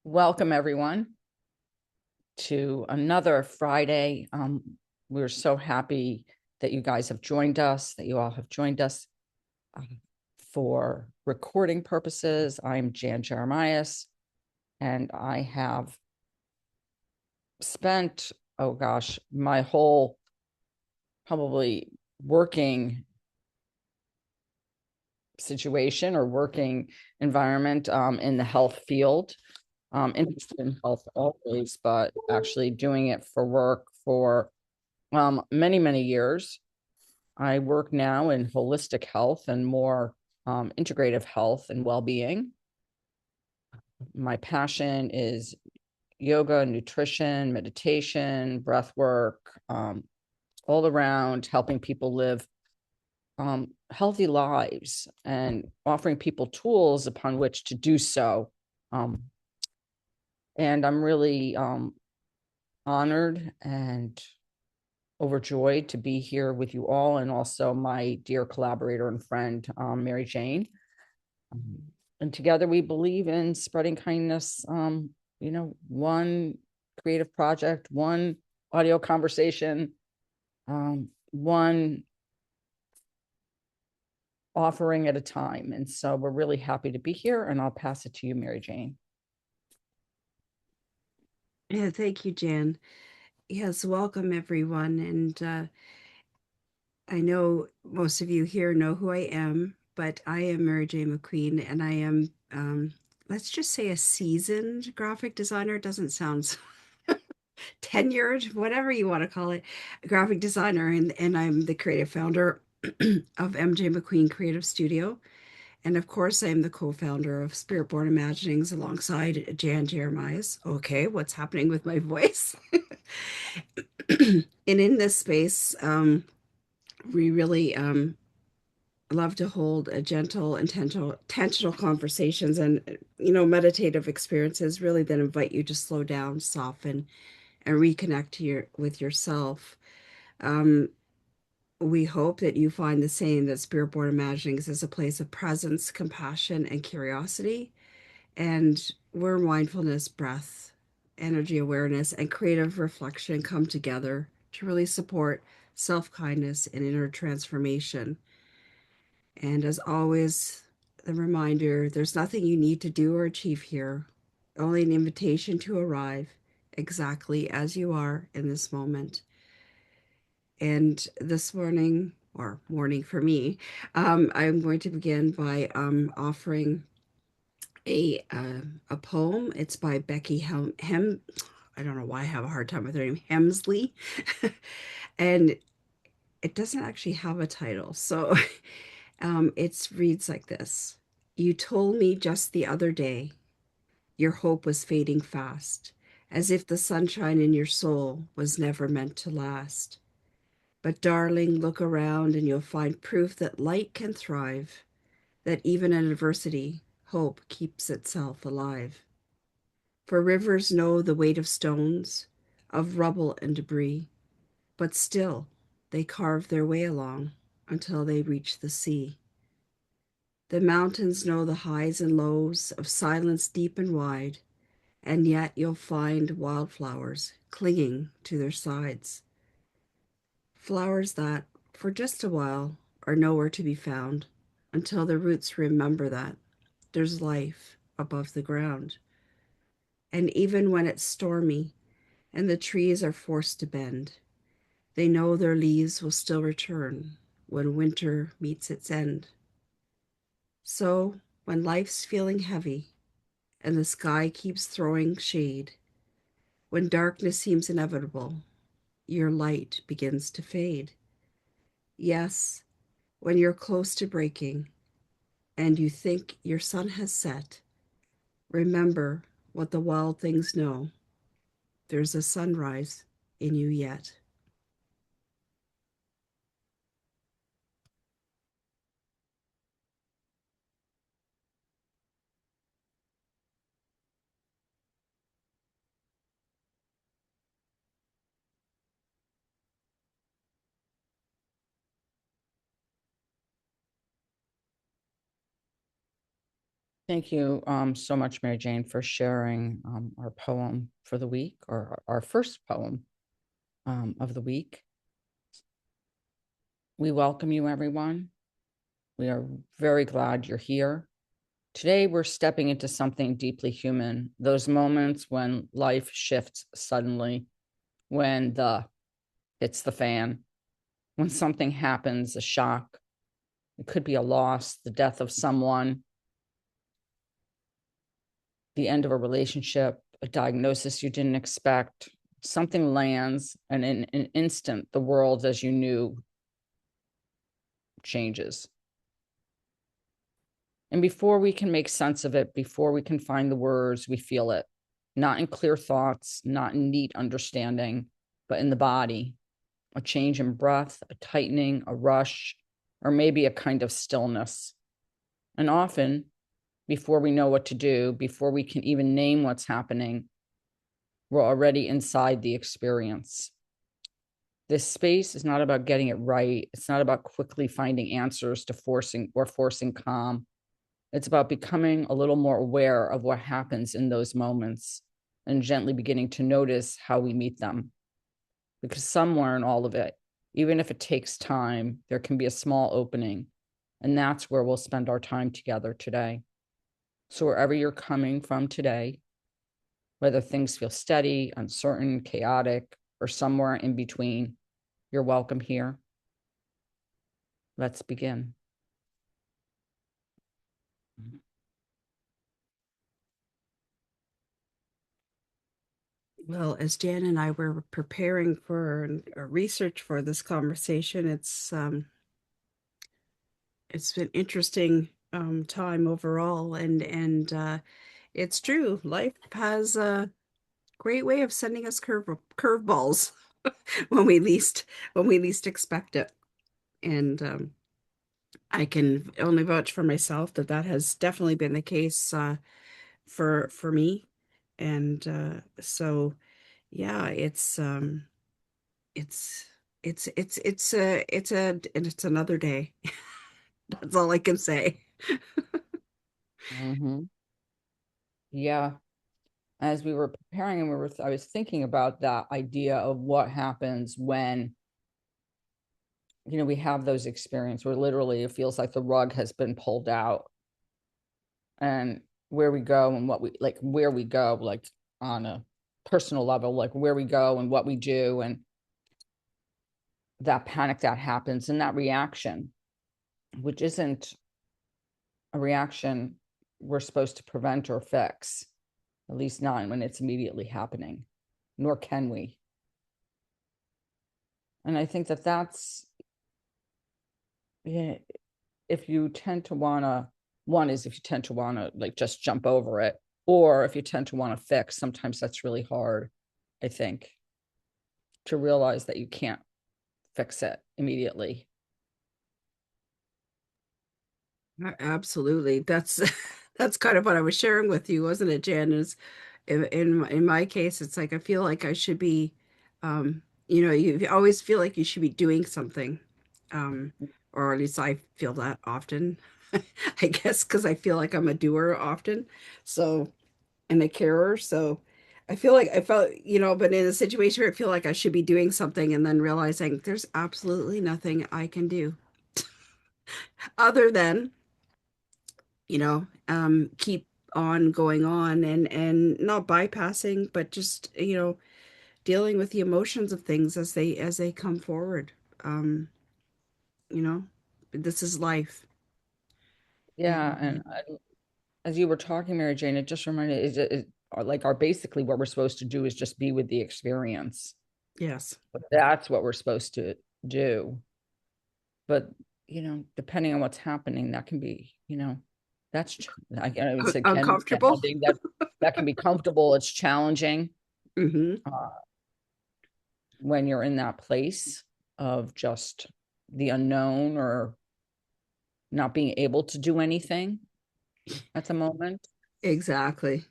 Welcome, everyone, to another Friday. We're so happy that you guys have joined us, that you all have joined us for recording purposes. I'm Jan Jeremias, and I have spent, oh gosh, my whole probably working situation or working environment in the health field. Interested in health always, but actually doing it for work for many, many years. I work now in holistic health and more integrative health and well-being. My passion is yoga, nutrition, meditation, breath work, all around helping people live healthy lives and offering people tools upon which to do so. Um, and I'm really honored and overjoyed to be here with you all, and also my dear collaborator and friend, Mary Jane. And together we believe in spreading kindness, one creative project, one audio conversation, one offering at a time. And so we're really happy to be here, and I'll pass it to you, Mary Jane. Yeah, thank you, Jan. Yes, welcome everyone. And I know most of you here know who I am, but I am Mary Jane McQueen, and I am, let's just say, a seasoned graphic designer. It doesn't sound tenured, whatever you want to call it, a graphic designer. And I'm the creative founder of MJ McQueen Creative Studio. And of course, I'm the co-founder of Spirit Born Imaginings alongside Jan Jeremias. Okay, what's happening with my voice? And in this space, we really love to hold a gentle, intentional conversations and meditative experiences really that invite you to slow down, soften, and reconnect with yourself. Um, we hope that you find the same, that Spirit Born Imaginings is a place of presence, compassion, and curiosity, and where mindfulness, breath, energy awareness, and creative reflection come together to really support self kindness and inner transformation. And as always, the reminder there's nothing you need to do or achieve here, only an invitation to arrive exactly as you are in this moment. And this morning, or morning for me, I'm going to begin by offering a poem. It's by Becky I don't know why I have a hard time with her name, Hemsley. And it doesn't actually have a title. So it reads like this. You told me just the other day your hope was fading fast, as if the sunshine in your soul was never meant to last. But darling, look around and you'll find proof that light can thrive, that even in adversity, hope keeps itself alive. For rivers know the weight of stones, of rubble and debris, but still they carve their way along until they reach the sea. The mountains know the highs and lows of silence deep and wide, and yet you'll find wildflowers clinging to their sides. Flowers that, for just a while, are nowhere to be found until the roots remember that there's life above the ground. And even when it's stormy and the trees are forced to bend, they know their leaves will still return when winter meets its end. So, when life's feeling heavy and the sky keeps throwing shade, when darkness seems inevitable, your light begins to fade. Yes, when you're close to breaking and you think your sun has set, remember what the wild things know. There's a sunrise in you yet. Thank you so much, Mary Jane, for sharing our poem for the week, or our first poem of the week. We welcome you, everyone. We are very glad you're here. Today, we're stepping into something deeply human, those moments when life shifts suddenly, when the hits the fan, when something happens, a shock. It could be a loss, the death of someone, the end of a relationship, a diagnosis you didn't expect. Something lands, and in an instant, the world as you knew changes. And before we can make sense of it, before we can find the words, we feel it, not in clear thoughts, not in neat understanding, but in the body, a change in breath, a tightening, a rush, or maybe a kind of stillness. And often, before we know what to do, before we can even name what's happening, we're already inside the experience. This space is not about getting it right. It's not about quickly finding answers to forcing calm. It's about becoming a little more aware of what happens in those moments and gently beginning to notice how we meet them. Because somewhere in all of it, even if it takes time, there can be a small opening. And that's where we'll spend our time together today. So, wherever you're coming from today, whether things feel steady, uncertain, chaotic, or somewhere in between, you're welcome here. Let's begin. Well, as Jan and I were preparing for research for this conversation, it's been interesting time overall, and it's true. Life has a great way of sending us curveballs when we least expect it. And I can only vouch for myself that that has definitely been the case for me. And so yeah, it's it's another day. That's all I can say. Mm-hmm. Yeah. As we were preparing, and I was thinking about that idea of what happens when, we have those experiences where literally it feels like the rug has been pulled out, and where we go and where we go, like on a personal level, like where we go and what we do, and that panic that happens, and that reaction, which isn't a reaction we're supposed to prevent or fix, at least not when it's immediately happening, nor can we. And I think that that's, yeah, if you tend to want to, one is if you tend to want to like just jump over it, or if you tend to want to fix, sometimes that's really hard, I think, to realize that you can't fix it immediately. Absolutely. That's that's kind of what I was sharing with you, wasn't it, Jan? Is in my case, it's like I feel like I should be, you always feel like you should be doing something, um, or at least I feel that often. I guess because I feel like I'm a doer often, so and a carer. So I feel like I felt, but in a situation where I feel like I should be doing something, and then realizing there's absolutely nothing I can do other than keep on going on and not bypassing, but just, dealing with the emotions of things as they come forward. Um, you know, this is life. Yeah, and And as you were talking, Mary Jane, it just reminded like our basically what we're supposed to do is just be with the experience. yes, But that's what we're supposed to do. But depending on what's happening, that can be, that's I would say can be uncomfortable. challenging. That can be comfortable. It's challenging Hmm. uh, when you're in that place of just the unknown or not being able to do anything at the moment. Exactly.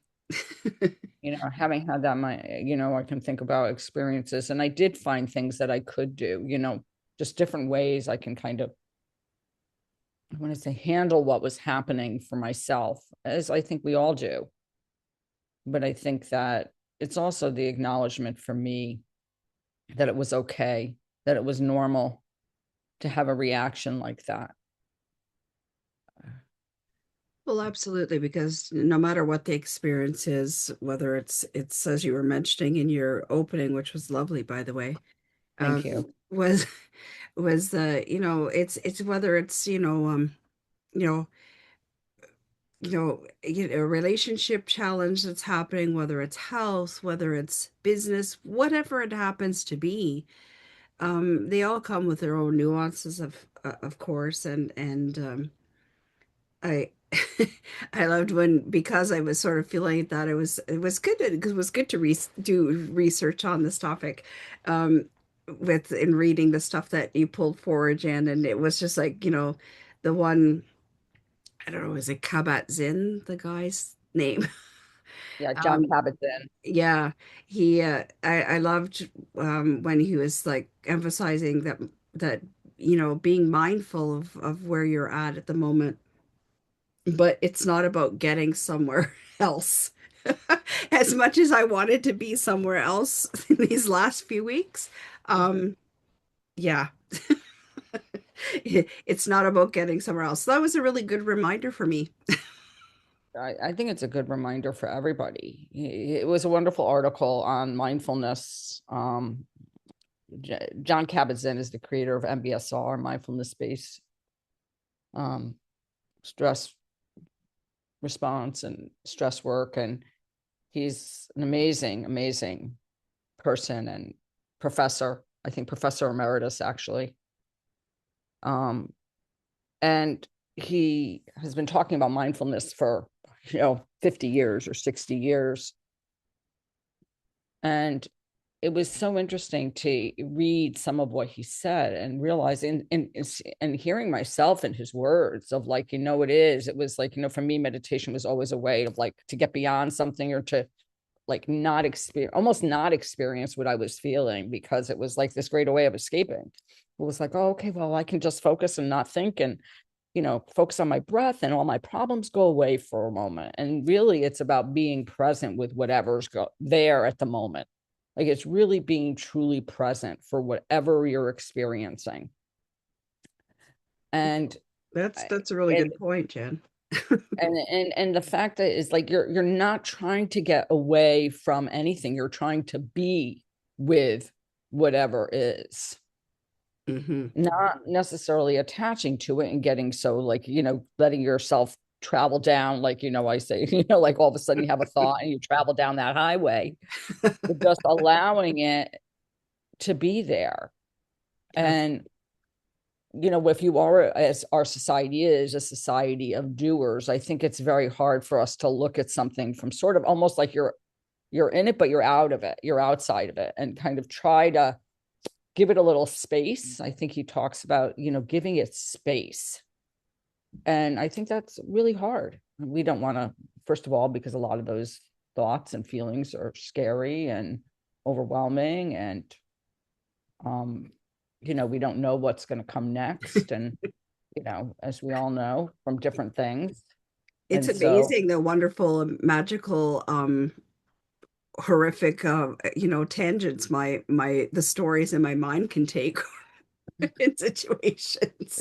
Having had that, I can think about experiences, and I did find things that I could do, just different ways I can kind of I want to say handle what was happening for myself, as I think we all do. But I think that it's also the acknowledgement for me that it was okay, that it was normal to have a reaction like that. Well, absolutely, because no matter what the experience is, whether it's as you were mentioning in your opening, which was lovely, by the way, Thank um, you. was it's whether it's you know a relationship challenge that's happening, whether it's health, whether it's business, whatever it happens to be, they all come with their own nuances of course, and I I loved when, because I was sort of feeling that it was good because it was good to do research on this topic, um, with in reading the stuff that you pulled forward, Jan, and it was just like the one, I don't know, is it Kabat-Zinn, the guy's name? Yeah, John Um, Kabat-Zinn. yeah, I loved when he was like emphasizing that being mindful of where you're at the moment, but it's not about getting somewhere else. As much as I wanted to be somewhere else in these last few weeks, um, yeah, it's not about getting somewhere else. That was a really good reminder for me. I think it's a good reminder for everybody. It was a wonderful article on mindfulness. John Kabat-Zinn is the creator of MBSR, mindfulness-based um, stress response and stress work, and he's an amazing, amazing person and professor. I think professor emeritus actually. Um, and he has been talking about mindfulness for 50 years or 60 years. And it was so interesting to read some of what he said and realizing and hearing myself in his words of like, it was like, for me, meditation was always a way of like to get beyond something or to like not experience, almost not experience what I was feeling, because it was like this great way of escaping. It was like, oh, okay, well, I can just focus and not think and, focus on my breath and all my problems go away for a moment. And really, it's about being present with whatever's there at the moment. Like it's really being truly present for whatever you're experiencing. And That's a really and good point, Jen. and the fact that is like you're not trying to get away from anything. You're trying to be with whatever is, Hmm. not necessarily attaching to it and getting so like, letting yourself travel down, like, I say, like all of a sudden you have a thought and you travel down that highway, but just allowing it to be there. Yes. And if you are, as our society is a society of doers, I think it's very hard for us to look at something from sort of almost like you're in it but you're out of it, you're outside of it, and kind of try to give it a little space. I think he talks about giving it space, and I think that's really hard. We don't want to, first of all, because a lot of those thoughts and feelings are scary and overwhelming, and um we don't know what's going to come next, and as we all know from different things. It's And so, amazing the wonderful, magical, horrific, tangents the stories in my mind can take in situations.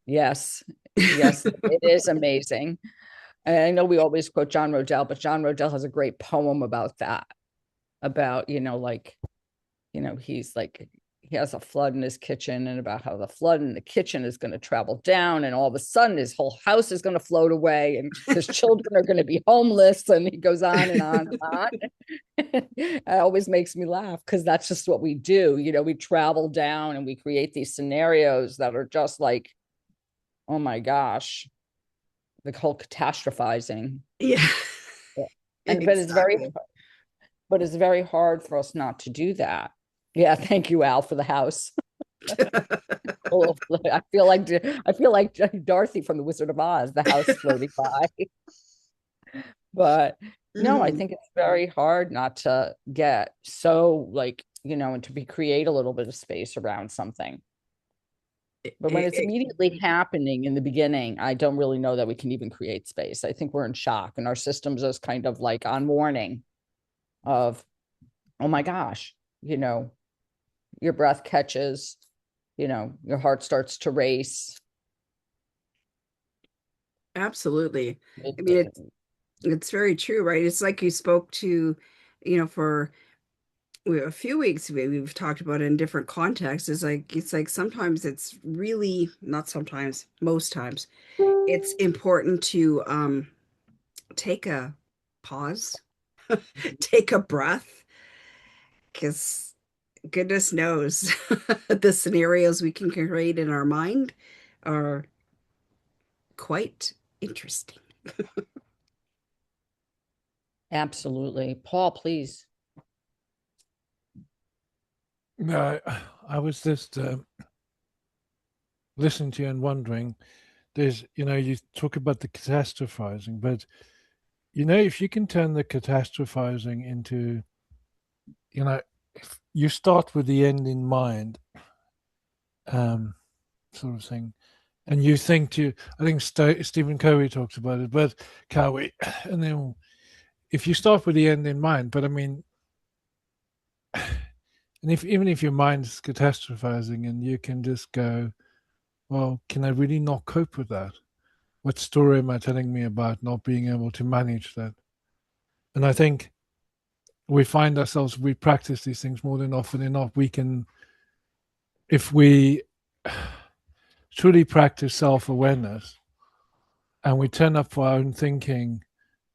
yes, yes, it is amazing. And I know we always quote John Rodell, but John Rodell has a great poem about that, about, like, he's like, he has a flood in his kitchen and about how the flood in the kitchen is going to travel down and all of a sudden his whole house is going to float away and his children are going to be homeless, and he goes on and on and on. It always makes me laugh because that's just what we do. We travel down and we create these scenarios that are just like, oh my gosh, the whole catastrophizing. Yeah, And exactly. but it's very hard for us not to do that. Yeah, thank you, Al, for the house. I feel like Dorothy from the Wizard of Oz, the house floating by. But no, I Mhm. think it's very hard not to get so like, and to be create a little bit of space around something. But when it's it- immediately happening in the beginning, I don't really know that we can even create space. I think we're in shock and our systems is kind of like on warning of, oh my gosh, your breath catches, your heart starts to race. absolutely. It, I mean, it's very true, right? It's like you spoke to, for a few weeks we've talked about it in different contexts. It's like sometimes it's really not sometimes, most times it's important to take a pause, take a breath, because goodness knows the scenarios we can create in our mind are quite interesting. absolutely. Paul, please. No, I was just listening to you and wondering. You talk about the catastrophizing, but if you can turn the catastrophizing into, if you start with the end in mind, um, sort of thing, and you think I think Stephen Covey talks about it, but Cowie, and then if you start with the end in mind, but I mean, and even if your mind's catastrophizing and you can just go, well, can I really not cope with that? What story am I telling me about not being able to manage that? And I think we practice these things more than often enough. We can, if we truly practice self awareness and we turn up for our own thinking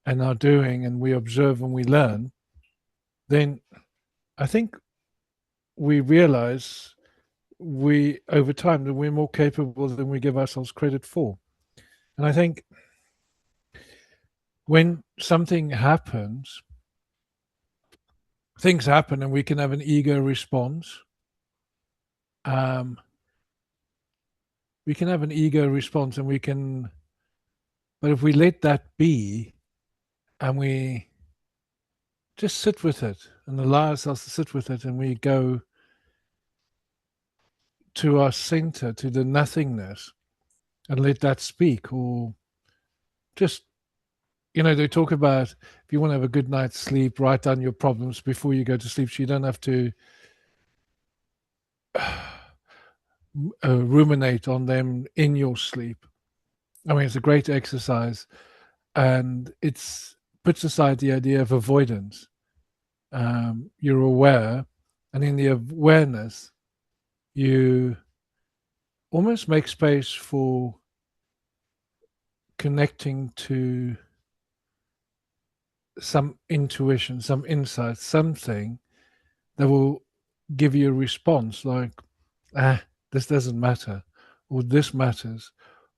and our doing and we observe and we learn, then I think we realize over time that we're more capable than we give ourselves credit for. And I think when something happens, things happen and we can have an ego response. Um, we can have an ego response and but if we let that be and we just sit with it and allow ourselves to sit with it and we go to our center, to the nothingness and let that speak, or just, they talk about if you want to have a good night's sleep, write down your problems before you go to sleep so you don't have to ruminate on them in your sleep. I mean, it's a great exercise and it's puts aside the idea of avoidance. You're aware, and in the awareness, you almost make space for connecting to some intuition, some insight, something that will give you a response like, this doesn't matter, or this matters,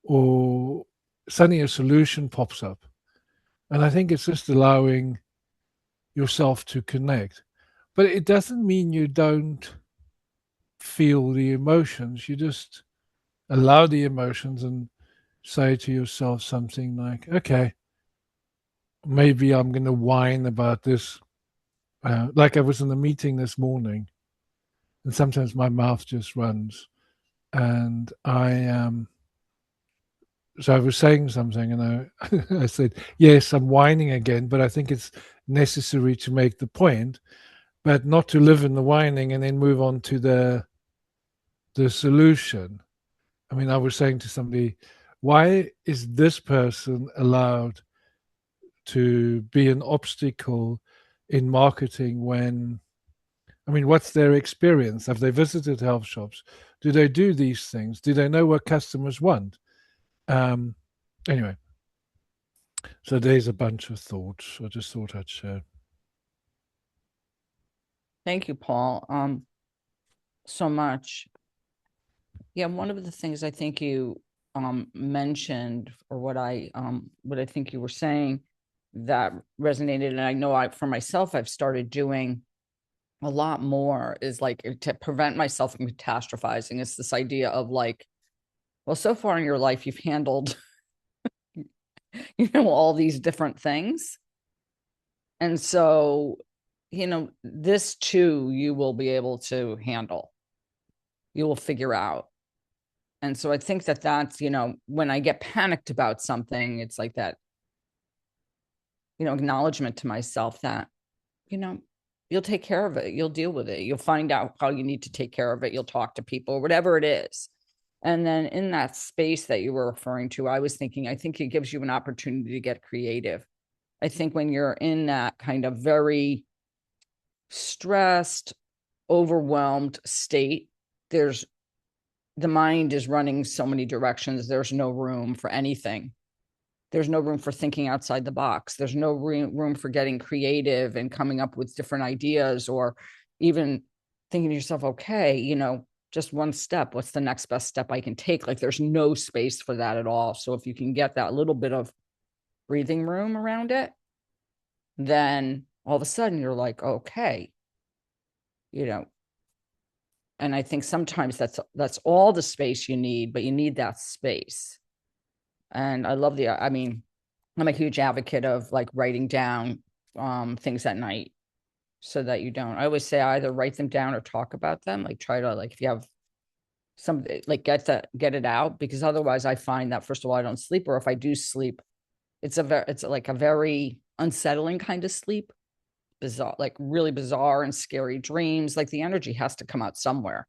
or suddenly a solution pops up. And I think it's just allowing yourself to connect. But it doesn't mean you don't feel the emotions. You just allow the emotions and say to yourself something like, okay, maybe I'm going to whine about this. Like I was in a meeting this morning, and sometimes my mouth just runs. And so I was saying something, and I said, yes, I'm whining again, but I think it's necessary to make the point, but not to live in the whining and then move on to the solution. I mean, I was saying to somebody, why is this person allowed to be an obstacle in marketing when, I mean, what's their experience? Have they visited health shops? Do they do these things? Do they know what customers want? Um, anyway, so there's a bunch of thoughts. I just thought I'd share. Thank you, Paul. So much. Yeah, one of the things I think you mentioned, or what I think you were saying that resonated, and I know for myself, I've started doing a lot more is like to prevent myself from catastrophizing. It's this idea of like, well, so far in your life, you've handled, all these different things. And so, this too, you will be able to handle, you will figure out. And so I think that that's, when I get panicked about something, it's like that, acknowledgement to myself that, you know, you'll take care of it. You'll deal with it. You'll find out how you need to take care of it. You'll talk to people, whatever it is. And then in that space that you were referring to, I was thinking, I think it gives you an opportunity to get creative. I think when you're in that kind of very stressed, overwhelmed state, there's the mind is running so many directions. There's no room for anything. There's no room for thinking outside the box. There's no room for getting creative and coming up with different ideas, or even thinking to yourself, okay, just one step. What's the next best step I can take? Like there's no space for that at all. So if you can get that little bit of breathing room around it, then all of a sudden you're like, okay, you know, and I think sometimes that's all the space you need, but you need that space. And I love I mean, I'm a huge advocate of like writing down things at night so that you don't. I always say either write them down or talk about them. Like try to, like, if you have some, like, get it out, because otherwise I find that first of all I don't sleep, or if I do sleep, it's like a very unsettling kind of sleep, bizarre, like really bizarre and scary dreams. Like the energy has to come out somewhere,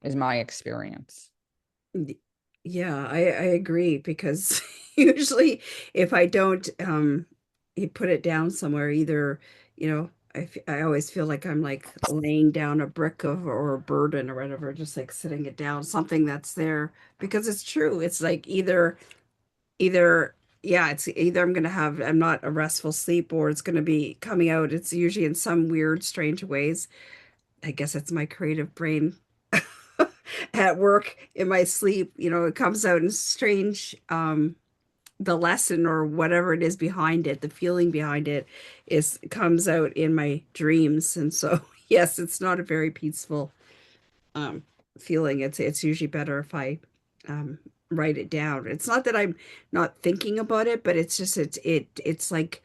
is my experience. Yeah, I agree because usually if I don't you put it down somewhere, either, I always feel like I'm like laying down a brick of or a burden or whatever, just like sitting it down, something that's there because it's true. It's like either yeah, it's either I'm not a restful sleep, or it's gonna be coming out. It's usually in some weird, strange ways. I guess it's my creative brain at work in my sleep. It comes out in strange, the lesson or whatever it is behind it, the feeling behind it is comes out in my dreams. And so, yes, it's not a very peaceful um feeling. It's usually better if I um write it down. It's not that I'm not thinking about it, but it's just it's like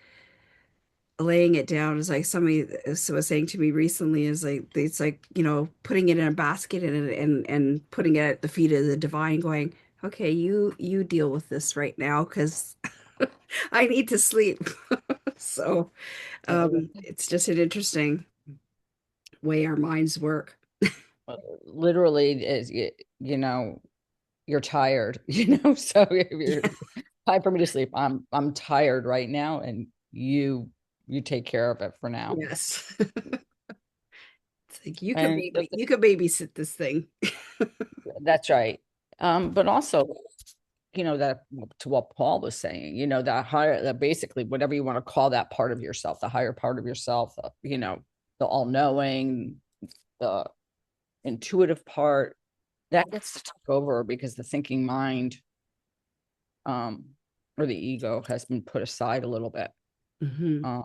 laying it down. Is like somebody was saying to me recently, is like it's like, putting it in a basket and putting it at the feet of the divine, going, okay, you deal with this right now because I need to sleep. So it's just an interesting way our minds work. Literally is, you're tired, so if you're Yeah. time for me to sleep, I'm tired right now, and you take care of it for now. Yes. It's like And you could babysit this thing. that's right. But also, that to what Paul was saying, that higher, that basically whatever you want to call that part of yourself, the higher part of yourself, the all-knowing, the intuitive part, that gets to take over, because the thinking mind, um, or the ego has been put aside a little bit. Hmm. Um,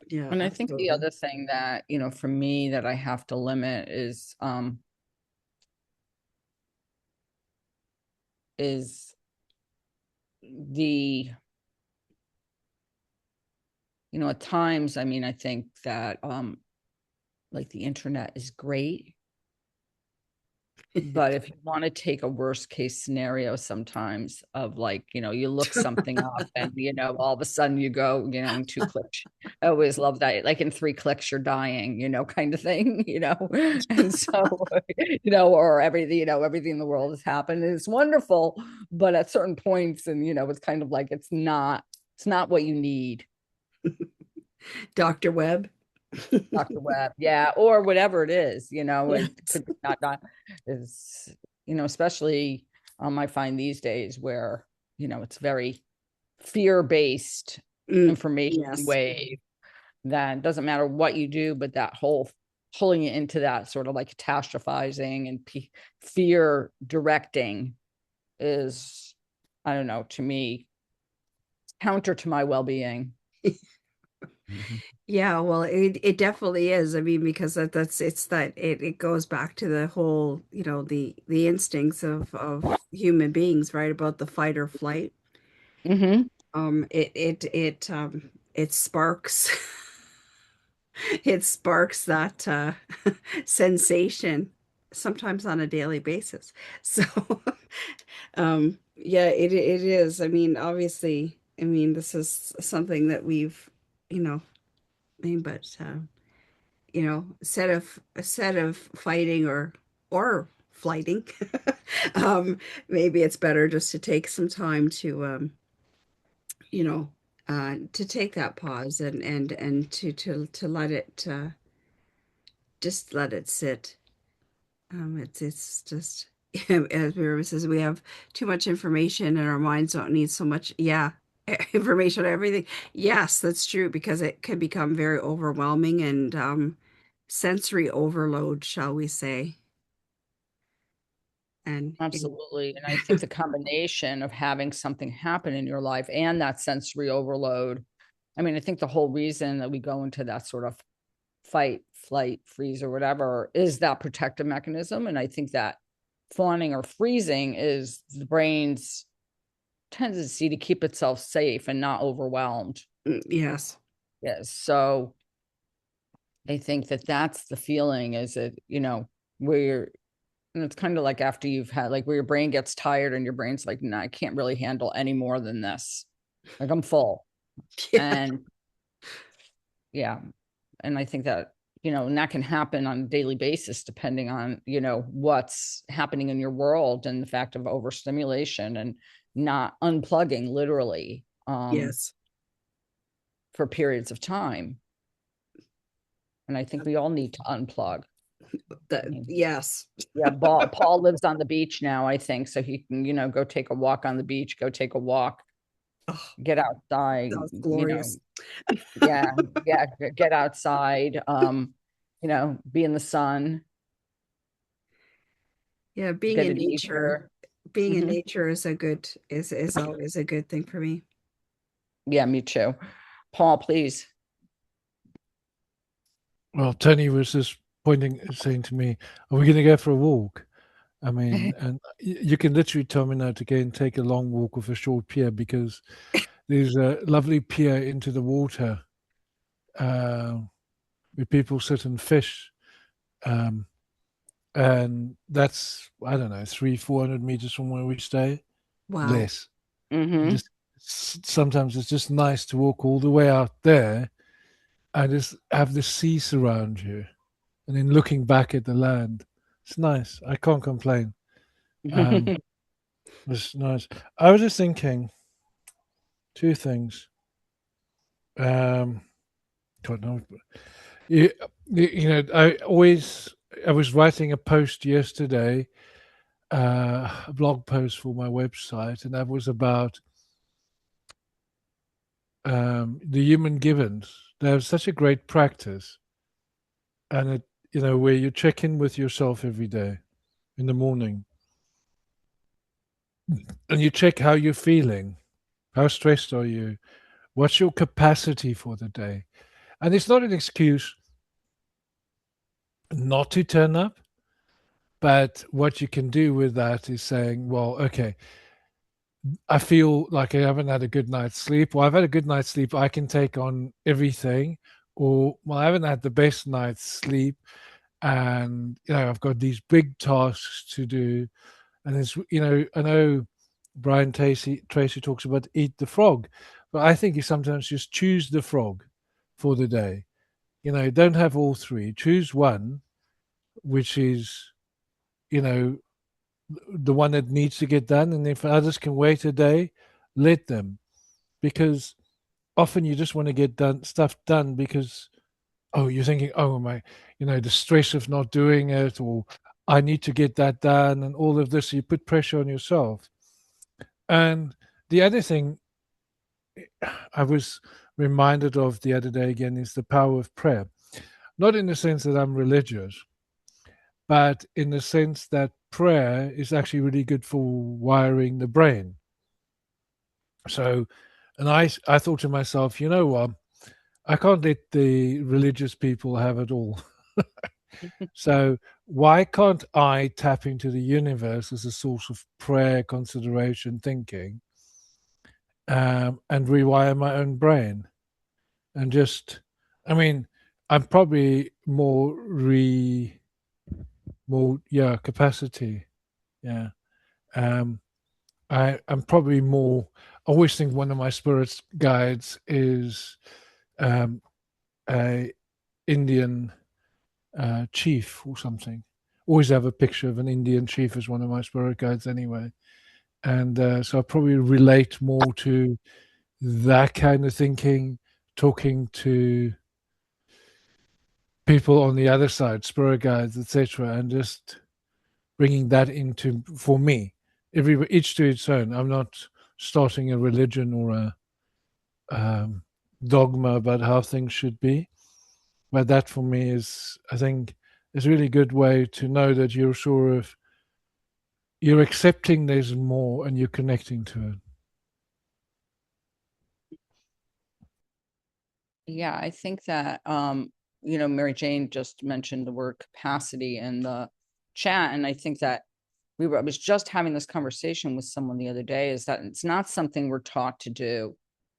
Yeah, and I think the absolutely. other thing that, for me, that I have to limit is the, at times, I mean, I think that like the internet is great, but if you want to take a worst case scenario sometimes of, like, you look something up and, all of a sudden you go, in 2 clicks. I always love that. Like in 3 clicks, you're dying, kind of thing, And so, or everything, everything in the world has happened. And it's wonderful. But at certain points, and, it's kind of like, it's not what you need. Dr. Webb. Dr. Webb, yeah, or whatever it is, it Yes. could be not is, especially I find these days where, it's very fear-based Mm, information yes. wave, that doesn't matter what you do, but that whole pulling it into that sort of like catastrophizing and fear directing is, I don't know, to me, counter to my well-being. Mhm. Yeah, well, it definitely is. I mean, because that's it's that it goes back to the whole, the instincts of human beings, right? About the fight or flight. Mhm. It sparks it sparks that sensation. sometimes on a daily basis. So, yeah, it is. I mean, obviously, I mean, this is something that we've, you know, I mean, but instead of fighting or flighting, um, maybe it's better just to take some time to, you know, to take that pause and to let it just let it sit. It's just as Mira says, we have too much information and our minds don't need so much. Yeah, information on everything. Yes, that's true because it can become very overwhelming and sensory overload, shall we say? And Absolutely. And I think the combination of having something happen in your life and that sensory overload, I mean, I think the whole reason that we go into that sort of fight, flight, freeze, or whatever is that protective mechanism. And I think that fawning or freezing is the brain's tendency to keep itself safe and not overwhelmed. yes, Yes. So I think that that's the feeling is it, where you're, and it's kind of like after you've had, like, where your brain gets tired and your brain's like, no, I can't really handle any more than this. Like, I'm full. yeah, And yeah. And I think that, and that can happen on a daily basis, depending on, what's happening in your world and the fact of overstimulation and not unplugging literally yes, for periods of time. And I think we all need to unplug. I mean, yes. yeah, Paul lives on the beach now, I think, so he can, go take a walk on the beach, go take a walk, Oh, get outside, that was glorious. yeah, yeah, get outside, be in the sun, Yeah, get a nature. being in Hmm. nature is a good is always a good thing for me. Yeah, me too. Paul, please. Well, Tony was just saying to me, "Are we going to go for a walk?" I mean, and you can literally tell me now to go and take a long walk with a short pier because there's a lovely pier into the water uh, where people sit and fish. Um, and that's, I don't know, 300-400 meters from where we stay, Wow. less. And Hmm. just sometimes it's just nice to walk all the way out there and just have the sea surround you. And then looking back at the land, it's nice. I can't complain. Um, it's nice. I was just thinking two things. Um, don't know. You, I was writing a post yesterday, a blog post for my website, and that was about the human givens. They have such a great practice, and where you check in with yourself every day in the morning, and you check how you're feeling. How stressed are you? What's your capacity for the day? And it's not an excuse not to turn up, but what you can do with that is saying, well, okay, I feel like I haven't had a good night's sleep. Well, I've had a good night's sleep. I can take on everything. Or, well, I haven't had the best night's sleep. And, I've got these big tasks to do. And I know Brian Tracy talks about eat the frog, but I think you sometimes just choose the frog for the day. Don't have all three. Choose one, which is, you know, the one that needs to get done. And if others can wait a day, let them. Because often you just want to get stuff done because, oh, you're thinking, oh, my, the stress of not doing it, or I need to get that done, and all of this. You put pressure on yourself. And the other thing I was reminded of the other day again is the power of prayer. Not in the sense that I'm religious, but in the sense that prayer is actually really good for wiring the brain. So, and I thought to myself, you know what? I can't let the religious people have it all. So, why can't I tap into the universe as a source of prayer, consideration, thinking, and rewire my own brain? And just, I mean, I'm probably more more, yeah, capacity. Yeah. Um, I'm probably more. I always think one of my spirit guides is um, a Indian chief or something. Always have a picture of an Indian chief as one of my spirit guides, anyway. And so I probably relate more to that kind of thinking, talking to people on the other side, spirit guides, etc., and just bringing that into for me. Each to its own. I'm not starting a religion or a dogma about how things should be. But that for me is, I think, is a really good way to know that you're sort of you're accepting there's more and you're connecting to it. Yeah, I think that Mary Jane just mentioned the word capacity in the chat, and I think that I was just having this conversation with someone the other day, is that it's not something we're taught to do.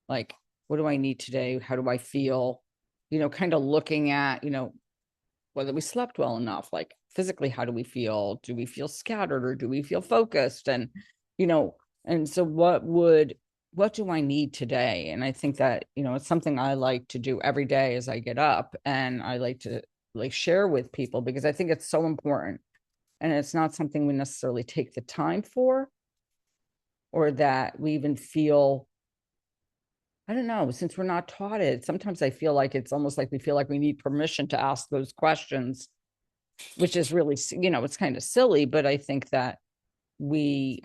Like, what do I need today? How do I feel? Kind of looking at, whether we slept well enough, like physically, how do we feel? Do we feel scattered or do we feel focused? And, you know, and so what do I need today? And I think that, it's something I like to do every day as I get up, and I like to share with people because I think it's so important. And it's not something we necessarily take the time for, or that we even feel, I don't know, since we're not taught it. Sometimes I feel like it's almost like we feel like we need permission to ask those questions, which is really, it's kind of silly, but I think that we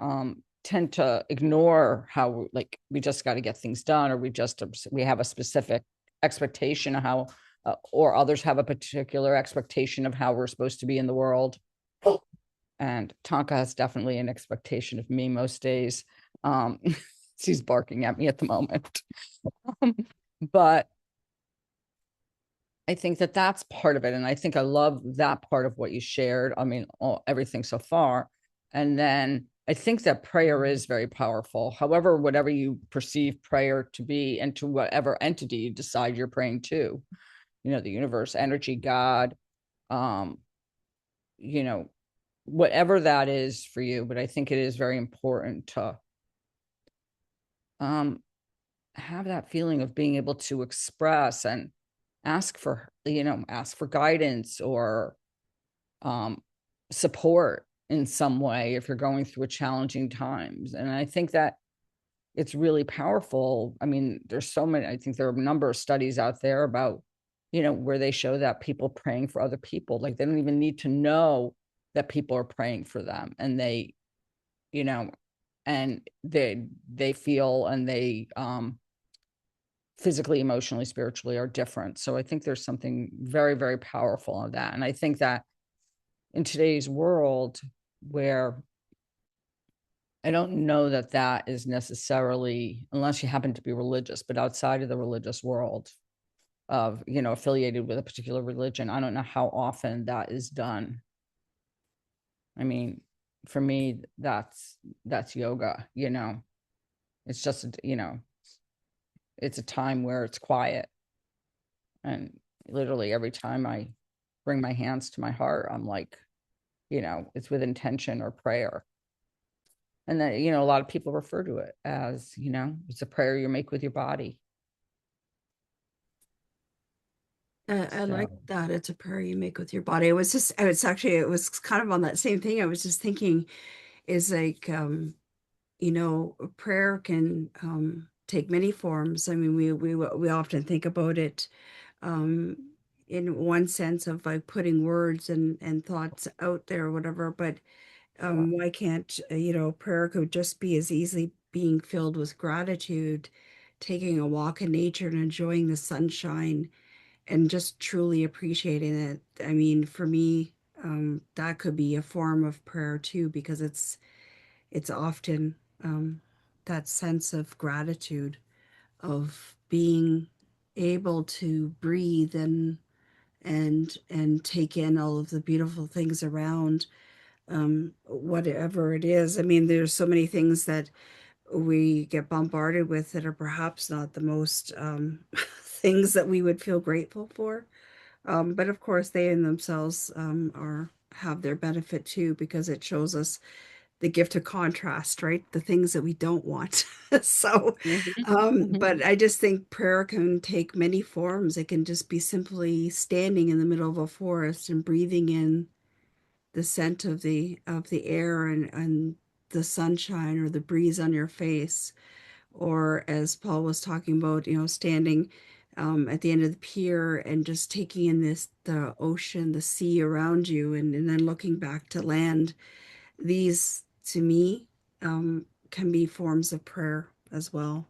tend to ignore how, like, we just got to get things done, or we have a specific expectation of how, or others have a particular expectation of how we're supposed to be in the world. And Tonka has definitely an expectation of me most days. Um, she's barking at me at the moment. But I think that that's part of it. And I think I love that part of what you shared. I mean, everything so far. And then I think that prayer is very powerful. However, whatever you perceive prayer to be, and to whatever entity you decide you're praying to, the universe, energy, God, um, you know, whatever that is for you. But I think it is very important to um, have that feeling of being able to express and ask for guidance, or um, support in some way if you're going through a challenging times. And I think that it's really powerful. I mean, there's so many, I think there are a number of studies out there about, where they show that people praying for other people, like they don't even need to know that people are praying for them. And they, you know, and they feel, and they physically, emotionally, spiritually are different. So I think there's something very, very powerful on that. And I think that in today's world, where I don't know that that is necessarily, unless you happen to be religious, but outside of the religious world of, affiliated with a particular religion, I don't know how often that is done. I mean, for me, that's yoga, it's just, it's a time where it's quiet. And literally every time I bring my hands to my heart, I'm like, it's with intention or prayer. And then, a lot of people refer to it as, it's a prayer you make with your body. I like So, that. It's a prayer you make with your body. It was kind of on that same thing. I was just thinking is like, prayer can take many forms. I mean, we often think about it um, in one sense of like putting words and thoughts out there or whatever, but why can't, prayer could just be as easily being filled with gratitude, taking a walk in nature and enjoying the sunshine and just truly appreciating it. I mean, for me, that could be a form of prayer too, because it's often that sense of gratitude of being able to breathe and take in all of the beautiful things around, whatever it is. I mean, there's so many things that we get bombarded with that are perhaps not the most things that we would feel grateful for. But of course, they in themselves are have their benefit too, because it shows us the gift of contrast, right? The things that we don't want. So, Mhm. but I just think prayer can take many forms. It can just be simply standing in the middle of a forest and breathing in the scent of the air and the sunshine or the breeze on your face, or as Paul was talking about, standing at the end of the pier and just taking in the ocean, the sea around you, and then looking back to land. These, to me, can be forms of prayer as well.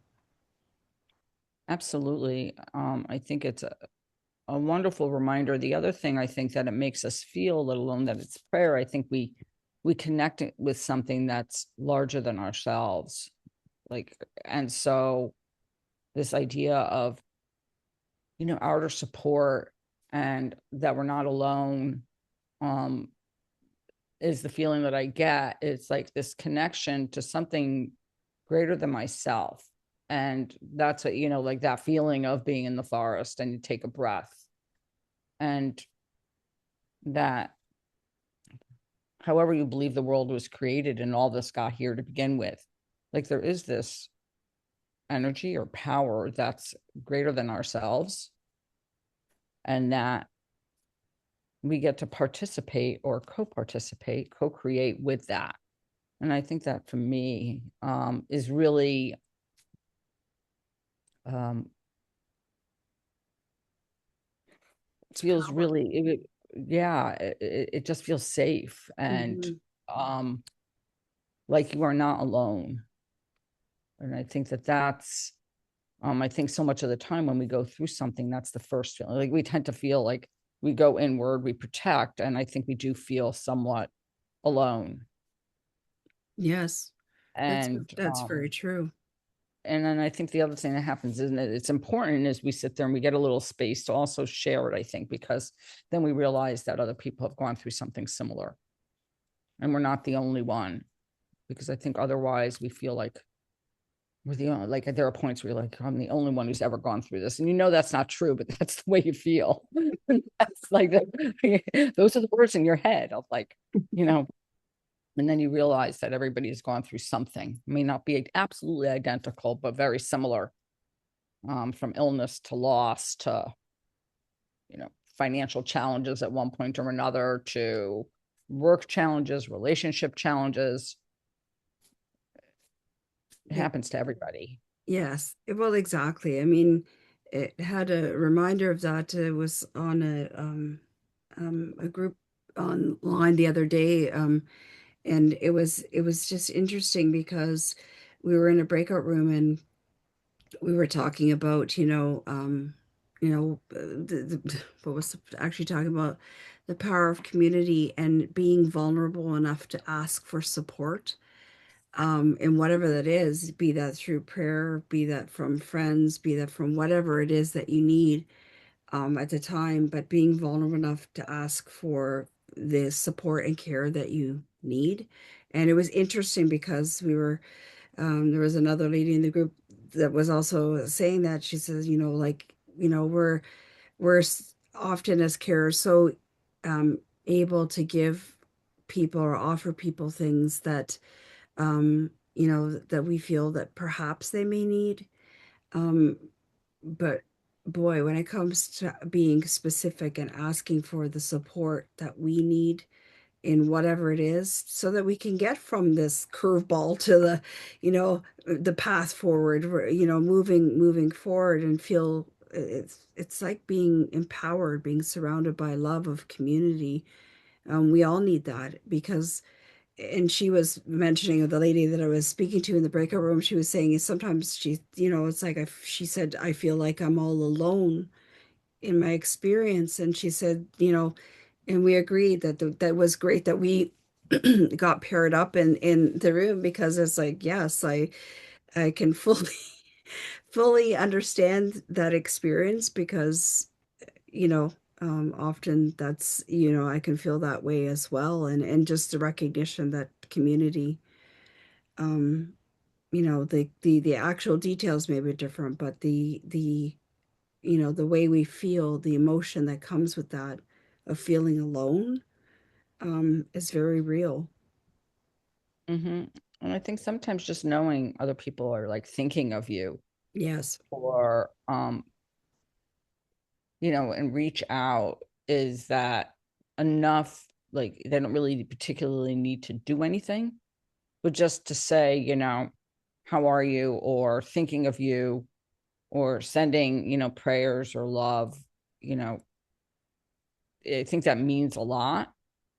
Absolutely. I think it's a wonderful reminder. The other thing I think that it makes us feel, let alone that it's prayer, I think we connect it with something that's larger than ourselves. Like, and so this idea of, outer support and that we're not alone, um, is the feeling that I get. It's like this connection to something greater than myself. And that's what, like that feeling of being in the forest and you take a breath, and that however you believe the world was created and all this got here to begin with, like there is this energy or power that's greater than ourselves, and that we get to participate or co-participate, co-create with that. And I think that for me, is really, um, It's feels power. really, yeah, it just feels safe, and Mhm. um, like you are not alone. And I think that that's, I think so much of the time when we go through something, that's the first feeling. Like we tend to feel like we go inward, we protect, and I think we do feel somewhat alone. Yes, that's And that's very true. and then I think the other thing that happens, isn't it? It's important as we sit there and we get a little space to also share it, I think, because then we realize that other people have gone through something similar and we're not the only one. Because I think otherwise we feel like we're the only, like there are points where you're like, I'm the only one who's ever gone through this. And that's not true, but that's the way you feel. That's like those are the words in your head of like, you know, and then you realize that everybody has gone through something. It may not be absolutely identical, but very similar, from illness to loss to, financial challenges at one point or another to work challenges, relationship challenges. It Yeah. happens to everybody. Yes. Well, exactly. I mean, it had a reminder of that. It was on a group online the other day, and it was just interesting because we were in a breakout room and we were talking about, what was actually talking about the power of community and being vulnerable enough to ask for support, and whatever that is, be that through prayer, be that from friends, be that from whatever it is that you need, at the time, but being vulnerable enough to ask for the support and care that you need. And it was interesting because there was another lady in the group that was also saying that. She says, like, we're often as carers so um, able to give people or offer people things that that we feel that perhaps they may need. Um, but boy, when it comes to being specific and asking for the support that we need in whatever it is, so that we can get from this curveball to the path forward, moving forward and feel it's like being empowered, being surrounded by love of community. We all need that because, and she was mentioning the lady that I was speaking to in the breakout room. She was saying sometimes it's like she said, I feel like I'm all alone in my experience. And she said, and we agreed that that was great that we got paired up in the room, because it's like, yes, I can fully fully understand that experience, because you know often that's, I can feel that way as well. And just the recognition that community, um the actual details may be different, but the way we feel, the emotion that comes with that, of feeling alone, is very real. Hmm. And I think sometimes just knowing other people are like thinking of you Yes. or and reach out is that enough, like they don't really particularly need to do anything, but just to say, how are you, or thinking of you, or sending, prayers or love, you know, I think that means a lot.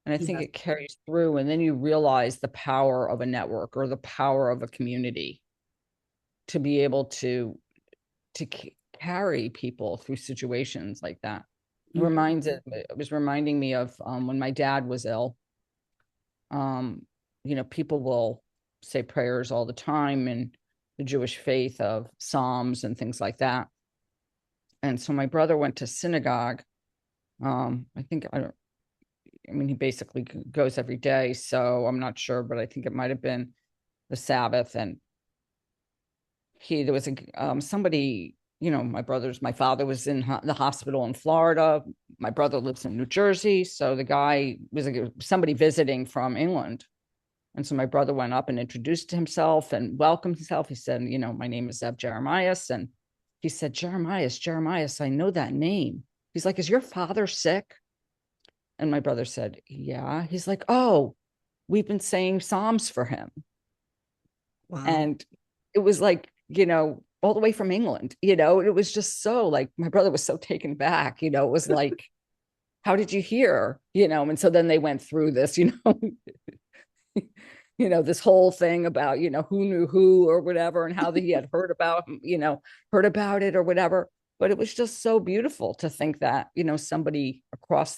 And I think Yes. it carries through. And then you realize the power of a network or the power of a community to be able to carry people through situations like that. Mhm. It was reminding me of when my dad was ill. Um, people will say prayers all the time in the Jewish faith of Psalms and things like that. And so my brother went to synagogue. I think I don't. I mean, he basically goes every day, so I'm not sure, but I think it might have been the Sabbath. And there was somebody, my father was in the hospital in Florida. My brother lives in New Jersey, so the guy was somebody visiting from England. And so my brother went up and introduced himself and welcomed himself. He said, my name is Zeb Jeremias. And he said, Jeremias, I know that name. He's like, is your father sick? And my brother said, yeah. He's like, oh, we've been saying Psalms for him. Wow. And it was like, all the way from England, it was just so like my brother was so taken back, it was like, how did you hear? And so then they went through this, this whole thing about, who knew who or whatever, and how he had heard about it or whatever. But it was just so beautiful to think that, somebody across,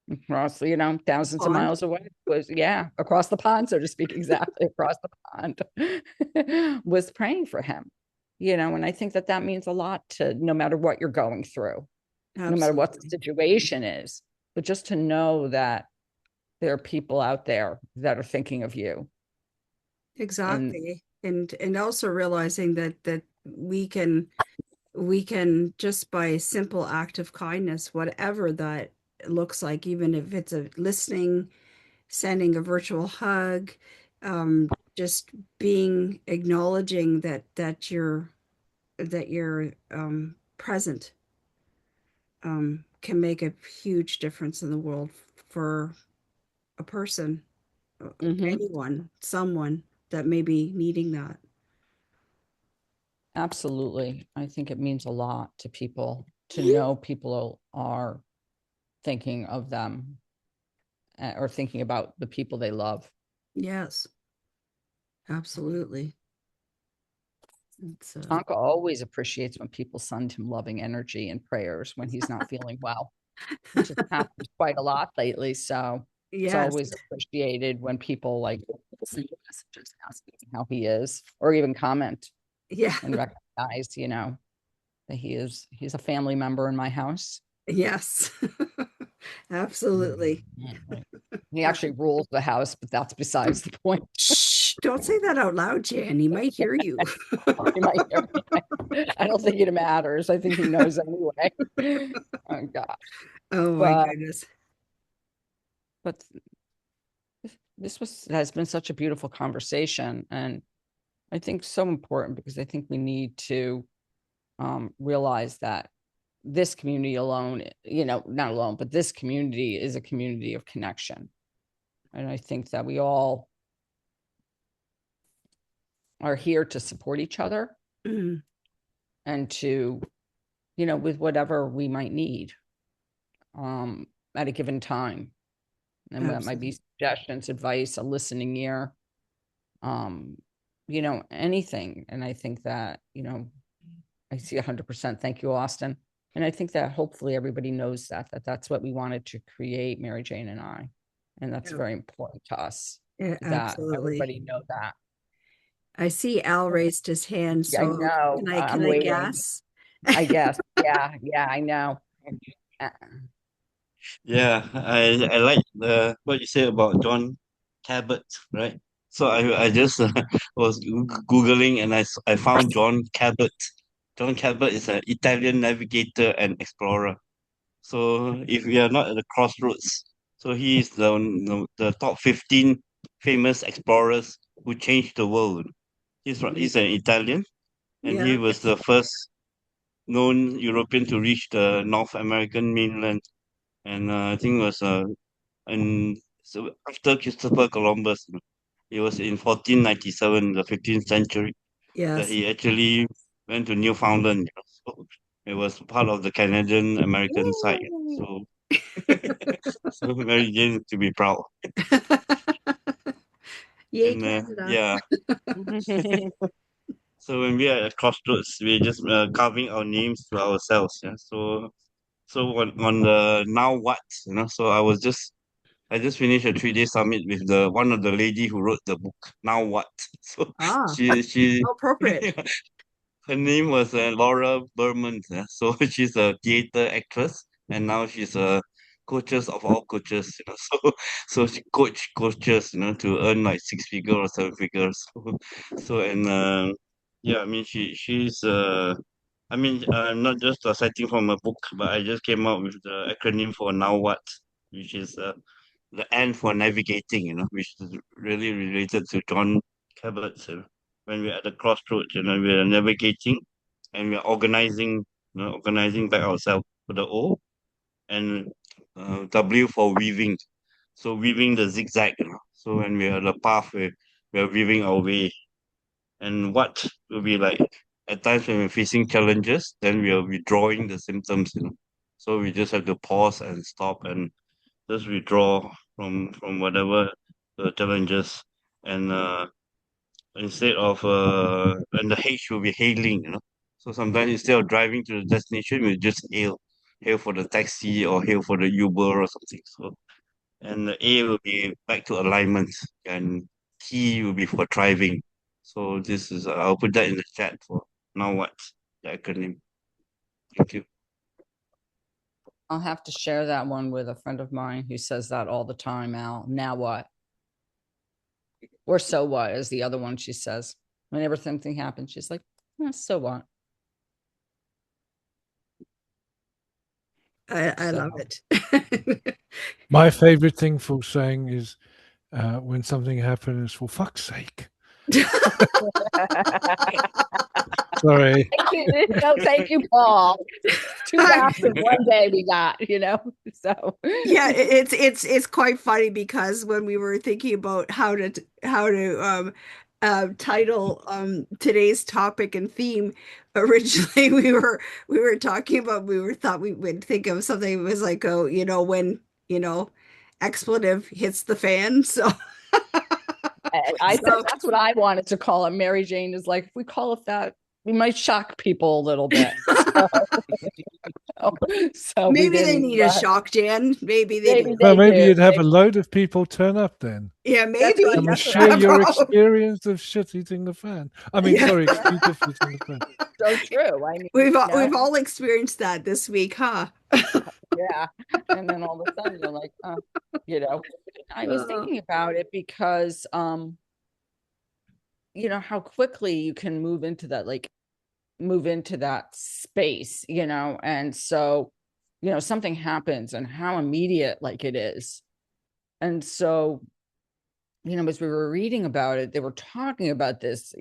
thousands of Pond. miles away was, yeah, across the pond, so to speak, exactly across the pond, was praying for him, and I think that that means a lot to no matter what you're going through, no matter what the Absolutely. situation is, but just to know that there are people out there that are thinking of you. And Exactly. And also realizing that we can just by simple act of kindness, whatever that looks like, even if it's a listening, sending a virtual hug, just being acknowledging that you're present, can make a huge difference in the world for a person, mhm, anyone, someone that may be needing that. absolutely, I think it means a lot to people to know people are thinking of them, or thinking about the people they love. Yes, absolutely. It's Tonka always appreciates when people send him loving energy and prayers when he's not feeling well, which has happened quite a lot lately. So it's yes, always appreciated when people like send messages asking how he is, or even comment yeah, and recognize, that he's a family member in my house. yes, absolutely. He Uh, actually rules the house, but that's besides the point. Shh, don't say that out loud, Jan. He might hear you. He might hear me. I don't think it matters. I think he knows anyway. Oh God. Oh my But goodness. but this has been such a beautiful conversation, and I think so important because I think we need to realize that this community alone, not alone, but this community is a community of connection. And I think that we all are here to support each other Mm, and to, with whatever we might need um, at a given time. And that might be absolutely. suggestions, advice, a listening ear, um, anything. And I think that, I see 100%. Thank you, Austin. And I think that hopefully everybody knows that that's what we wanted to create, Mary Jane and I. And that's Yeah, very important to us yeah, that absolutely. everybody know that. I see Al raised his hand, Yeah, I so can know. I can I'm I waiting. guess? I guess. Yeah, yeah, I know. Uh, Yeah, I like the what you say about John Cabot, right? So I just was Googling and I found John Cabot. John Cabot is an Italian navigator and explorer. So if we are not at the crossroads, So he is the top 15 famous explorers who changed the world. He's an Italian, and Yeah. he was the first known European to reach the North American mainland. And I think it was and so after Christopher Columbus, it was in 1497, the 15th century, that Yes. he actually went to Newfoundland. So it was part of the Canadian American side. So, so Mary Jane to be proud. Yay, And Canada. yeah, so when we are at crossroads, we're just carving our names to ourselves. Yeah. So on the now what, so I just finished a 3 day summit with the one of the lady who wrote the book. Now what? So Ah, she how appropriate. her name was Laura Berman. Yeah. So she's a theater actress, and now she's a coaches of all coaches. So she coaches, to earn like 6 figure or 7 figures. So and yeah, I mean she's I mean I'm not just citing from a book, but I just came up with the acronym for Now What, which is the N for navigating, which is really related to John Cabot. When we're at the crossroads, we're navigating and we're organizing, organizing back ourselves for the O, and W for weaving. So weaving the zigzag, So when we're at the path, we're weaving our way. And what will be like at times when we're facing challenges, then we are withdrawing the symptoms, So we just have to pause and stop and just withdraw from whatever the challenges, and instead of and the H will be hailing, So sometimes instead of driving to the destination, we just hail for the taxi or hail for the Uber or something. So and the A will be back to alignment, and T will be for driving. So this is I'll put that in the chat for now. What the acronym? Thank you. I'll have to share that one with a friend of mine who says that all the time, Al. Now what? Or so what is the other one she says. Whenever something happens, she's like, so what? I So love it. My favorite thing for saying is when something happens, for fuck's sake. Sorry. thank you. No, thank you, Paul. 2,000 one day we got, so Yeah, it's quite funny because when we were thinking about how to title today's topic and theme, originally we were talking about, thought we would think of something that was like, oh, when expletive hits the fan. So I said so that's what I wanted to call it. Mary Jane is like, if we call it that, we might shock people a little bit. So we maybe they didn't, need a shock, Jan. Maybe they maybe do. Well, they maybe do. you'd have a load of people turn up then. Yeah, That's maybe. right. And That's what share I your thought. experience of shit hitting the fan. I mean, Yeah. sorry, expletive hitting the fan. So true. I mean, We've all experienced that this week, huh? yeah. And then all of a sudden you're like, I was thinking about it because, how quickly you can move into that space, and so, something happens and how immediate like it is. And so, as we were reading about it, they were talking about this,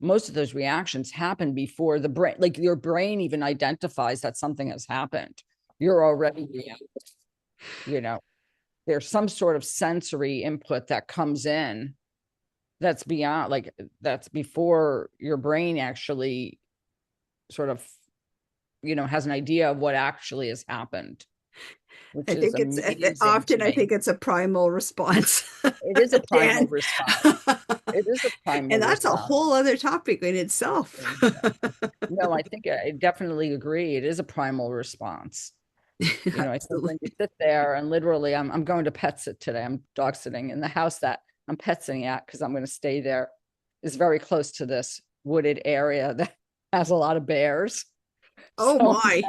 most of those reactions happen before the brain, like your brain even identifies that something has happened. You're already reacting, there's some sort of sensory input that comes in that's beyond, like, that's before your brain actually sort of, has an idea of what actually has happened, which I is think amazing to often I me. think it's a primal response. It is a primal Dan. response. It is a primal And that's a response. whole other topic in itself. No, I think I definitely agree. It is a primal response. I think when you sit there and literally, I'm going to pet sit today. I'm dog sitting in the house that I'm pet sitting at because I'm going to stay there. Is very close to this wooded area that has a lot of bears. Oh So my.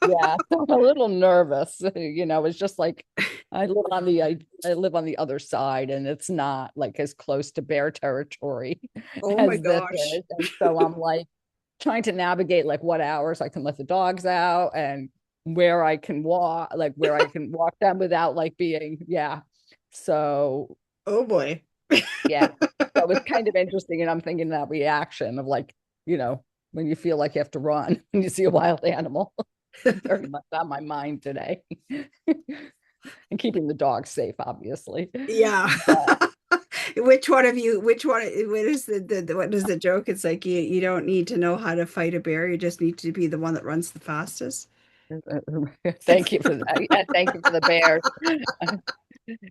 yeah, so I'm a little nervous. It's just like I live on the other side, and it's not like as close to bear territory Oh my as this gosh. is. And so I'm like trying to navigate like what hours I can let the dogs out and where I can walk, like where I can walk them without like being, yeah. So Oh boy. yeah, that was kind of interesting. And I'm thinking that reaction of like, when you feel like you have to run when you see a wild animal. Very much on my mind today. And keeping the dog safe, obviously. Yeah. Which one of you, what is what is the joke? It's like you don't need to know how to fight a bear, you just need to be the one that runs the fastest. Thank you for that. Yeah, thank you for the bears.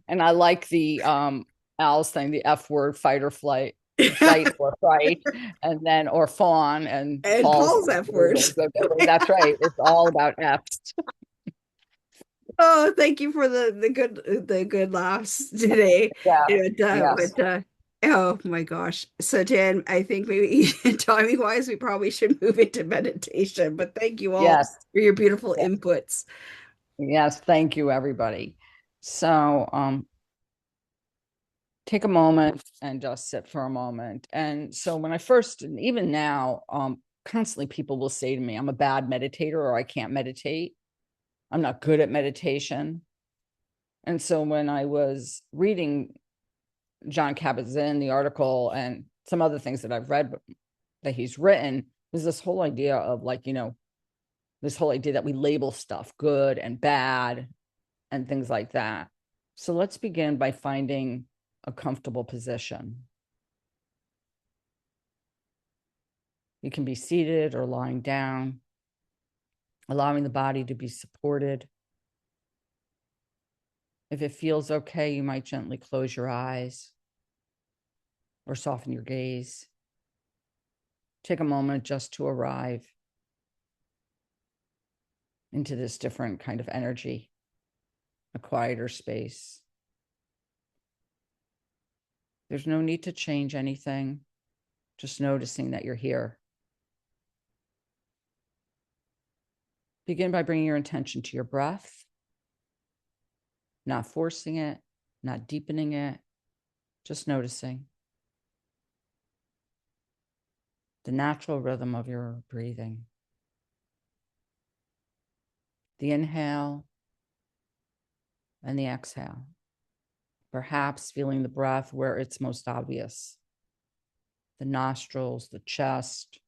And I like the Al's thing, the F word, fight or flight, fight or fright, and then or fawn, and And Paul's Paul's F words. that's right. It's all about F's. Oh, thank you for the good laughs today. Yeah. Yes. Oh my gosh. So Dan, I think maybe timing wise, we probably should move into meditation. But thank you all Yes. for your beautiful inputs. Yes. Thank you, everybody. So take a moment and just sit for a moment. And so when I first, and even now, constantly people will say to me, I'm a bad meditator, or I can't meditate. I'm not good at meditation. And so when I was reading John Kabat-Zinn, the article, and some other things that I've read that he's written, is this whole idea of like, this whole idea that we label stuff good and bad and things like that. So let's begin by finding a comfortable position. You can be seated or lying down, allowing the body to be supported. If it feels okay, you might gently close your eyes or soften your gaze. Take a moment just to arrive into this different kind of energy, a quieter space. There's no need to change anything, just noticing that you're here. Begin by bringing your attention to your breath, not forcing it, not deepening it, just noticing the natural rhythm of your breathing. The inhale and the exhale. Perhaps feeling the breath where it's most obvious. The nostrils, the chest,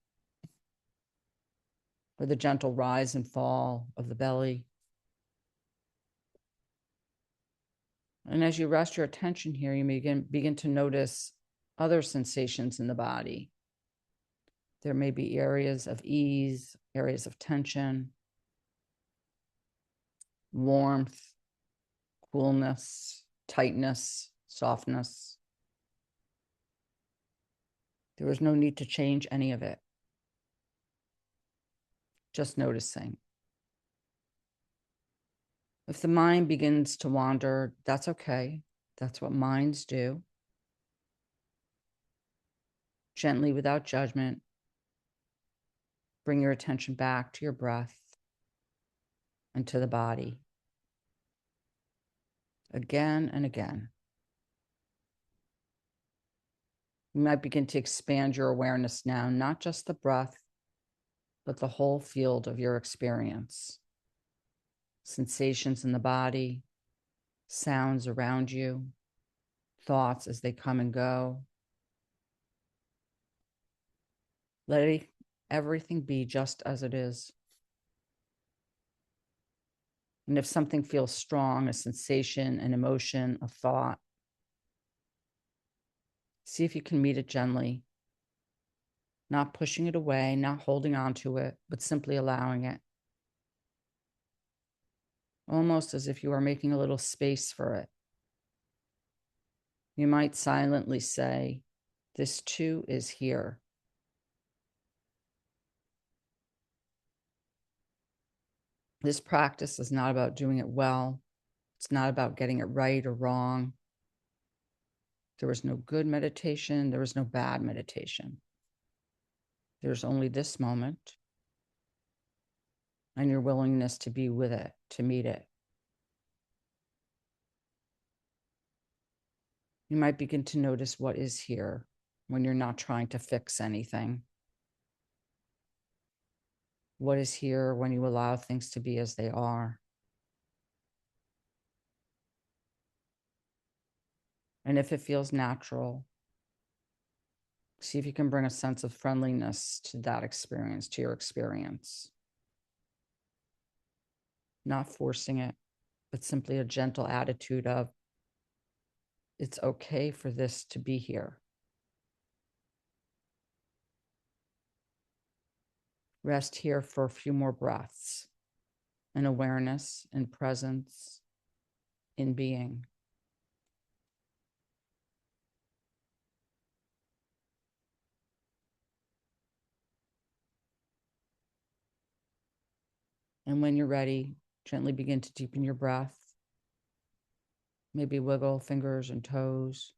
or the gentle rise and fall of the belly. And as you rest your attention here, you may begin to notice other sensations in the body. There may be areas of ease, areas of tension, warmth, coolness, tightness, softness. There is no need to change any of it. Just noticing. If the mind begins to wander, that's okay. That's what minds do. Gently, without judgment, bring your attention back to your breath and to the body. Again and again. You might begin to expand your awareness now, not just the breath, but the whole field of your experience. Sensations in the body, sounds around you, thoughts as they come and go. Let everything be just as it is. And if something feels strong, a sensation, an emotion, a thought, see if you can meet it gently, not pushing it away, not holding on to it, but simply allowing it. Almost as if you are making a little space for it. You might silently say, this too is here. This practice is not about doing it well. It's not about getting it right or wrong. There is no good meditation. There is no bad meditation. There's only this moment and your willingness to be with it, to meet it. You might begin to notice what is here when you're not trying to fix anything. what is here when you allow things to be as they are. And if it feels natural, see if you can bring a sense of friendliness to that experience, to your experience. Not forcing it, but simply a gentle attitude of, it's okay for this to be here. Rest here for a few more breaths in awareness, in presence, in being. And when you're ready, gently begin to deepen your breath. Maybe wiggle fingers and toes.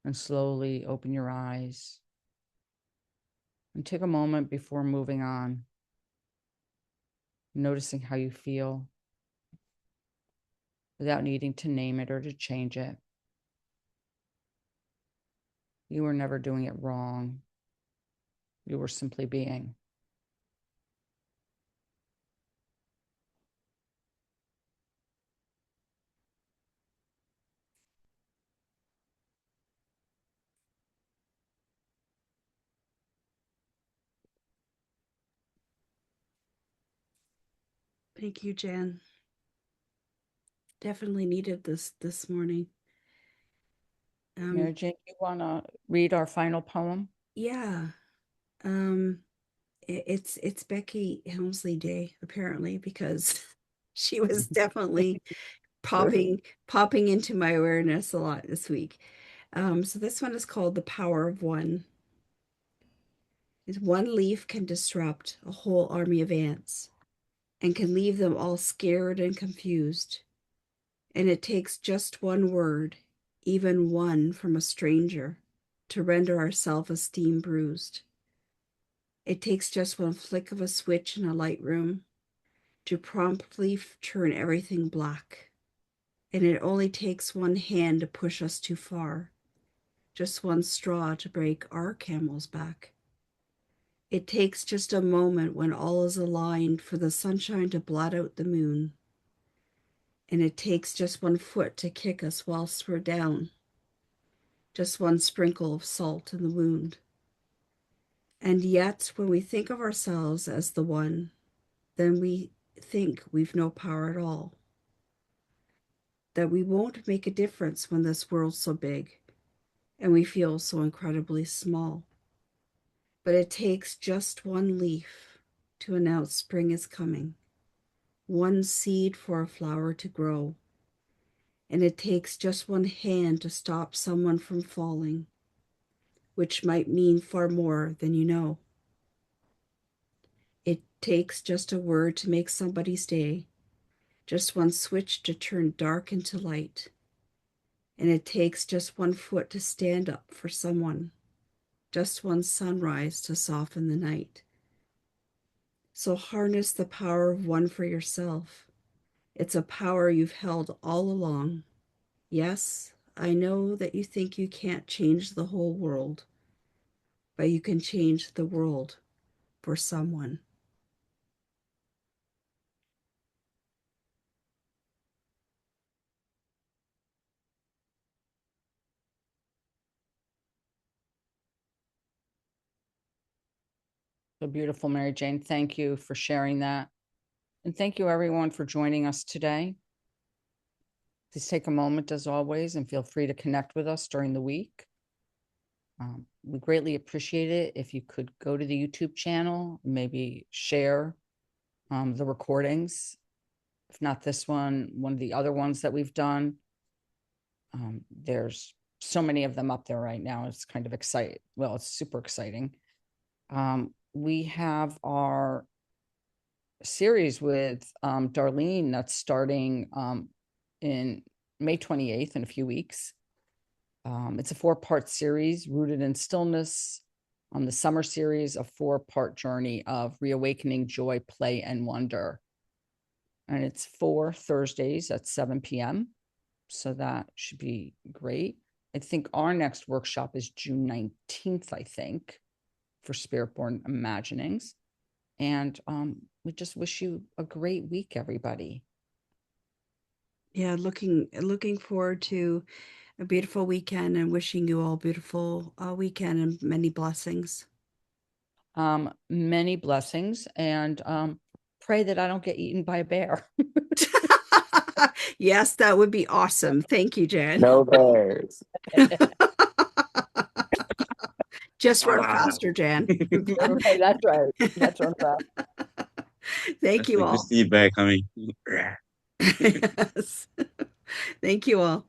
And slowly open your eyes. And take a moment before moving on, noticing how you feel without needing to name it or to change it. You were never doing it wrong. You were simply being. Thank you, Jan. Definitely needed this morning. Mary Jane, you want to read our final poem? Yeah. It's Becky Helmsley Day, apparently, because she was definitely popping into my awareness a lot this week. So this one is called The Power of One. Is one leaf can disrupt a whole army of ants and can leave them all scared and confused. And it takes just one word, even one from a stranger, to render our self-esteem bruised. It takes just one flick of a switch in a light room to promptly turn everything black. And it only takes one hand to push us too far, just one straw to break our camel's back. It takes just a moment when all is aligned for the sunshine to blot out the moon. And it takes just one foot to kick us whilst we're down, just one sprinkle of salt in the wound. And yet, when we think of ourselves as the one, then we think we've no power at all, that we won't make a difference when this world's so big and we feel so incredibly small. But it takes just one leaf to announce spring is coming, one seed for a flower to grow, and it takes just one hand to stop someone from falling, which might mean far more than you know. It takes just a word to make somebody's day, just one switch to turn dark into light, and it takes just one foot to stand up for someone, just one sunrise to soften the night. So harness the power of one for yourself. It's a power you've held all along. Yes, I know that you think you can't change the whole world, but you can change the world for someone. So beautiful, Mary Jane. Thank you for sharing that. And thank you, everyone, for joining us today. Please take a moment, as always, and feel free to connect with us during the week. We greatly appreciate it if you could go to the YouTube channel, maybe share the recordings. If not this one of the other ones that we've done. There's so many of them up there right now. It's kind of exciting. Well, it's super exciting. We have our series with Darlene that's starting in May 28th in a few weeks. It's a 4-part series rooted in stillness. On the summer series, a 4-part journey of reawakening joy, play, and wonder. And it's 4 Thursdays at 7 p.m. So that should be great. I think our next workshop is June 19th, I think, for Spirit Born Imaginings. And we just wish you a great week, everybody. Yeah, looking forward to a beautiful weekend and wishing you all beautiful weekend and many blessings. Many blessings, and pray that I don't get eaten by a bear. Yes, that would be awesome. Thank you, Jan. No bears. Just run Ah, faster, Jan. Okay, that's right. That's on that. Thank that's you the all. grizzly bear coming. Yes. Thank you all.